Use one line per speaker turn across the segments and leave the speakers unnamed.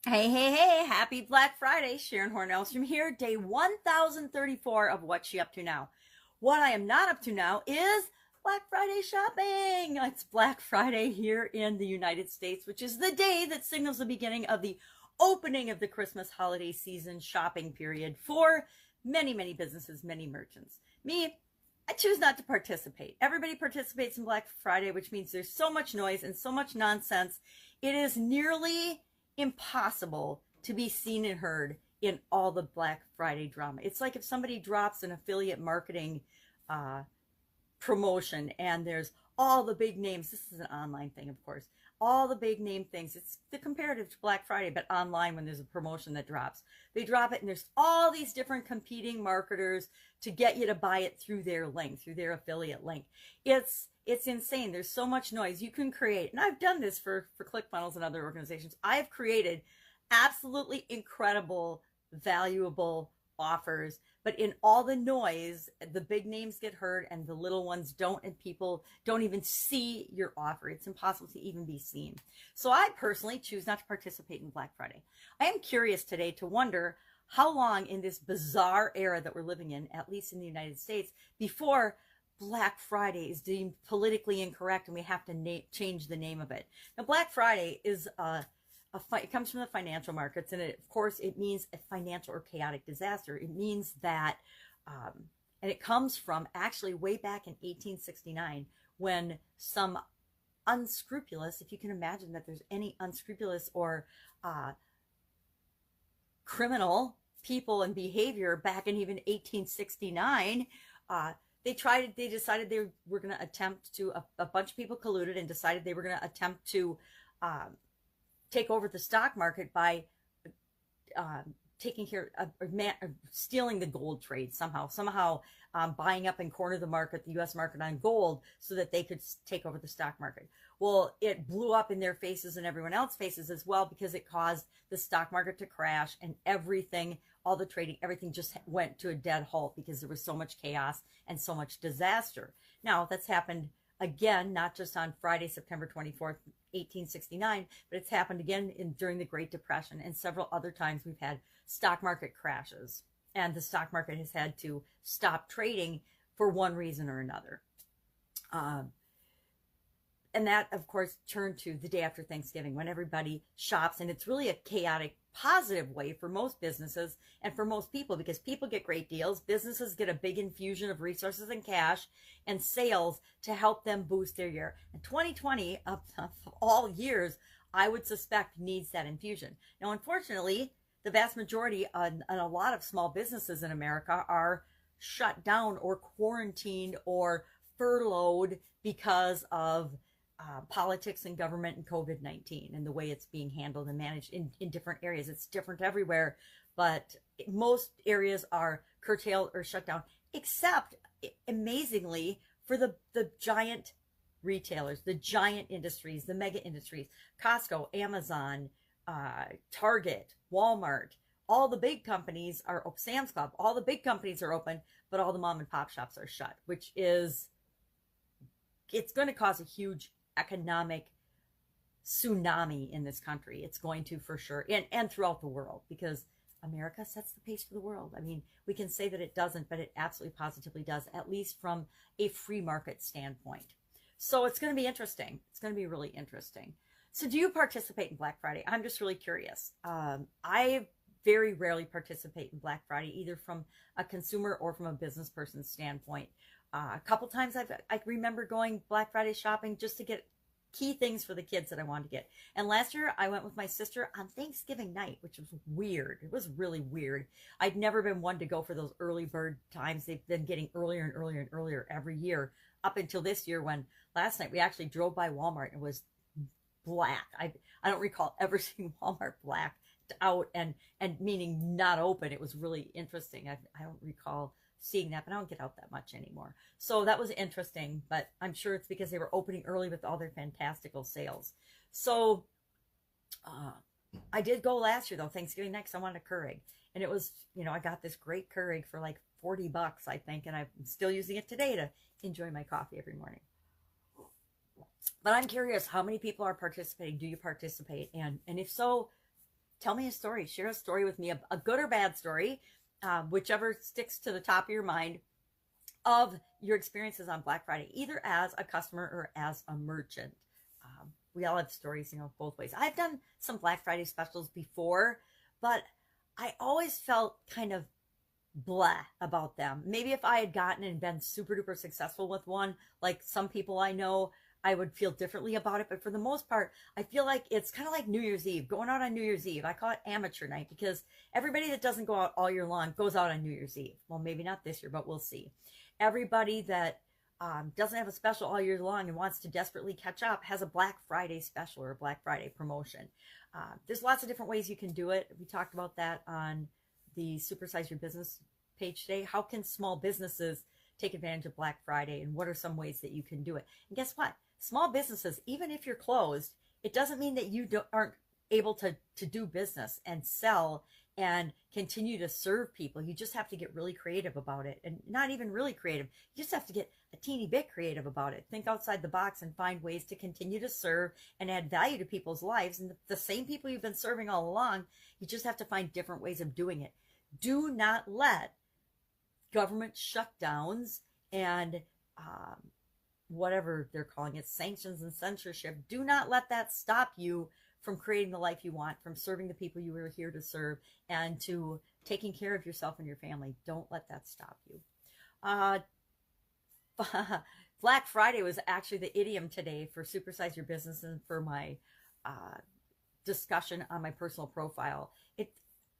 Hey, hey, hey, happy Black Friday. Sharon Horne-Ellstrom here, day 1034 of What's She Up To Now. What I am not up to now is Black Friday shopping. It's Black Friday here in the United States, which is the day that signals the beginning of the opening of the Christmas holiday season shopping period for many, many businesses, many merchants. Me, I choose not to participate. Everybody participates in Black Friday, which means there's so much noise and so much nonsense. It is nearly impossible to be seen and heard in all the Black Friday drama. It's like if somebody drops an affiliate marketing uh, promotion and there's all the big names. This is an online thing, of course. All the big name things. It's the comparative to Black Friday, but online when there's a promotion that drops. They drop it and there's all these different competing marketers to get you to buy it through their link, through their affiliate link. It's insane. There's so much noise you can create. And I've done this for ClickFunnels and other organizations. I've created absolutely incredible, valuable offers, but in all the noise, the big names get heard and the little ones don't, and people don't even see your offer. It's impossible to even be seen. So I personally choose not to participate in Black Friday. I am curious today to wonder how long in this bizarre era that we're living in, at least in the United States, before Black Friday is deemed politically incorrect and we have to change the name of it. Now, Black Friday is it comes from the financial markets, and of course, it means a financial or chaotic disaster. It means that, and it comes from actually way back in 1869 when some unscrupulous, if you can imagine that there's any unscrupulous or criminal people and behavior back in even 1869, they decided they were going to attempt to, a bunch of people colluded and decided they were going to attempt to take over the stock market by taking care of stealing the gold trade somehow buying up and corner the market, the U.S. market on gold, so that they could take over the stock market. Well, it blew up in their faces and everyone else's faces as well, because it caused the stock market to crash and everything, all the trading, everything just went to a dead halt because there was so much chaos and so much disaster. Now, that's happened again, not just on Friday, September 24th, 1869, but it's happened again during the Great Depression, and several other times we've had stock market crashes, and the stock market has had to stop trading for one reason or another. And that, of course, turned to the day after Thanksgiving when everybody shops, and it's really a chaotic, positive way for most businesses and for most people, because people get great deals, businesses get a big infusion of resources and cash and sales to help them boost their year. And 2020, of all years, I would suspect needs that infusion. Now, unfortunately, the vast majority and a lot of small businesses in America are shut down or quarantined or furloughed because of politics and government and COVID-19 and the way it's being handled and managed in different areas. It's different everywhere, but most areas are curtailed or shut down, except, amazingly, for the giant retailers, the giant industries, the mega industries, Costco, Amazon, Target, Walmart. All the big companies are open. Sam's Club, all the big companies are open, but all the mom and pop shops are shut, which is, it's going to cause a huge economic tsunami in this country. It's going to, for sure, and throughout the world, because America sets the pace for the world. I mean, we can say that it doesn't, but it absolutely positively does, at least from a free market standpoint. So it's going to be interesting. It's going to be really interesting. So do you participate in Black Friday? I'm just really curious. I very rarely participate in Black Friday, either from a consumer or from a business person's standpoint. A couple times I remember going Black Friday shopping just to get key things for the kids that I wanted to get. And last year I went with my sister on Thanksgiving night, which was weird. It was really weird. I'd never been one to go for those early bird times. They've been getting earlier and earlier and earlier every year, up until this year, when last night we actually drove by Walmart and it was black. I don't recall ever seeing Walmart blacked out and meaning not open. It was really interesting. I don't recall seeing that, but I don't get out that much anymore. So that was interesting, but I'm sure it's because they were opening early with all their fantastical sales. So I did go last year though, Thanksgiving night, 'cause I wanted a Keurig, and it was, I got this great Keurig for like $40, I think, and I'm still using it today to enjoy my coffee every morning. But I'm curious, how many people are participating? Do you participate? And if so, tell me a story. Share a story with me, a good or bad story, whichever sticks to the top of your mind, of your experiences on Black Friday, either as a customer or as a merchant. We all have stories, both ways. I've done some Black Friday specials before, but I always felt kind of blah about them. Maybe if I had gotten and been super duper successful with one, like some people I know, I would feel differently about it. But for the most part, I feel like it's kind of like New Year's Eve, going out on New Year's Eve. I call it amateur night because everybody that doesn't go out all year long goes out on New Year's Eve. Well, maybe not this year, but we'll see. Everybody that doesn't have a special all year long and wants to desperately catch up has a Black Friday special or a Black Friday promotion. There's lots of different ways you can do it. We talked about that on the Supersize Your Business page today. How can small businesses take advantage of Black Friday, and what are some ways that you can do it? And guess what? Small businesses, even if you're closed, it doesn't mean that you aren't able to do business and sell and continue to serve people. You just have to get really creative about it, and not even really creative. You just have to get a teeny bit creative about it. Think outside the box and find ways to continue to serve and add value to people's lives. And the same people you've been serving all along, you just have to find different ways of doing it. Do not let government shutdowns and whatever they're calling it, sanctions and censorship, do not let that stop you from creating the life you want, from serving the people you were here to serve, and to taking care of yourself and your family. Don't let that stop you. Black Friday was actually the idiom today for Supersize Your Business and for my discussion on my personal profile.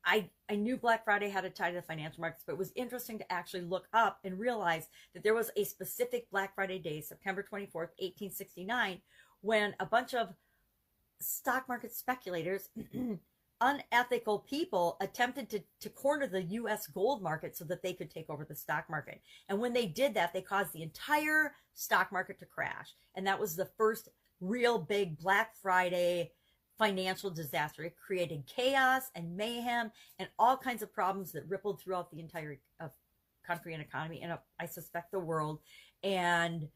I knew Black Friday had a tie to the financial markets, but it was interesting to actually look up and realize that there was a specific Black Friday day, September 24th, 1869, when a bunch of stock market speculators, unethical people, attempted to corner the U.S. gold market so that they could take over the stock market. And when they did that, they caused the entire stock market to crash. And that was the first real big Black Friday financial disaster. It created chaos and mayhem and all kinds of problems that rippled throughout the entire country and economy, and I suspect the world. And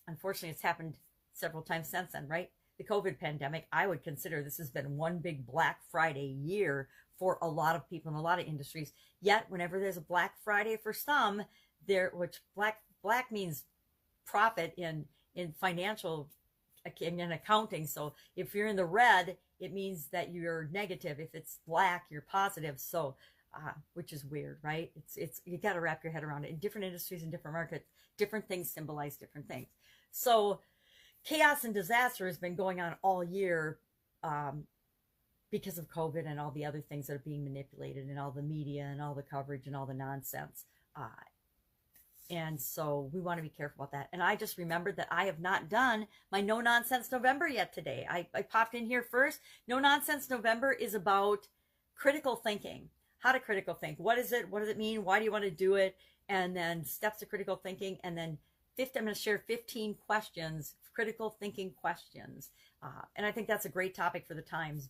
unfortunately, it's happened several times since then, right? The COVID pandemic, I would consider this has been one big Black Friday year for a lot of people in a lot of industries. Yet, whenever there's a Black Friday for some, which black means profit in financial in accounting. So if you're in the red, it means that you're negative. If it's black, you're positive. So, which is weird, right? It's you got to wrap your head around it. In different industries and different markets, different things symbolize different things. So chaos and disaster has been going on all year because of COVID and all the other things that are being manipulated and all the media and all the coverage and all the nonsense. And so we want to be careful about that. And I just remembered that I have not done my No Nonsense November yet today. I popped in here first. No Nonsense November is about critical thinking. How to critical think. What is it? What does it mean? Why do you want to do it? And then steps to critical thinking. And then I'm going to share 15 questions, critical thinking questions. And I think that's a great topic for the times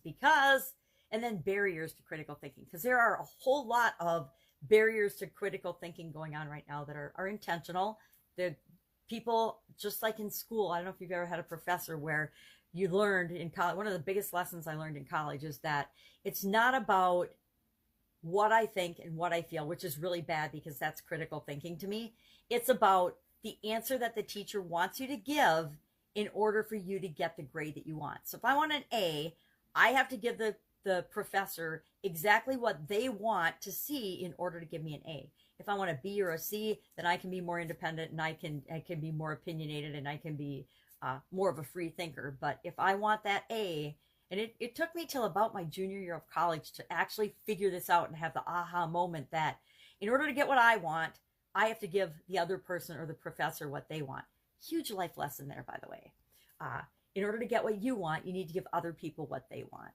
and then barriers to critical thinking. Because there are a whole lot of barriers to critical thinking going on right now that are intentional. The people, just like in school, I don't know if you've ever had a professor where you learned in college, one of the biggest lessons I learned in college is that it's not about what I think and what I feel, which is really bad because that's critical thinking to me. It's about the answer that the teacher wants you to give in order for you to get the grade that you want. So if I want an A, I have to give the professor exactly what they want to see in order to give me an A. If I want a B or a C, then I can be more independent and I can be more opinionated and I can be more of a free thinker. But if I want that A, and it took me till about my junior year of college to actually figure this out and have the aha moment that in order to get what I want, I have to give the other person or the professor what they want. Huge life lesson there, by the way. In order to get what you want, you need to give other people what they want.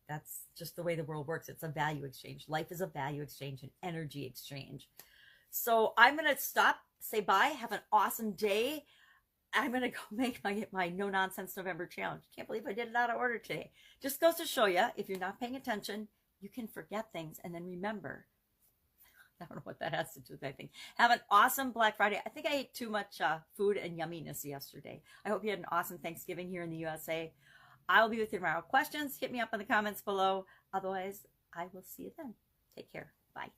That's just the way the world works. It's a value exchange. Life is a value exchange, an energy exchange. So I'm going to stop, say bye, have an awesome day. I'm going to go make my No Nonsense November challenge. Can't believe I did it out of order today. Just goes to show you, if you're not paying attention, you can forget things and then remember. I don't know what that has to do with anything. Have an awesome Black Friday. I think I ate too much food and yumminess yesterday. I hope you had an awesome Thanksgiving here in the USA. I'll be with you tomorrow. Questions, hit me up in the comments below. Otherwise, I will see you then. Take care. Bye.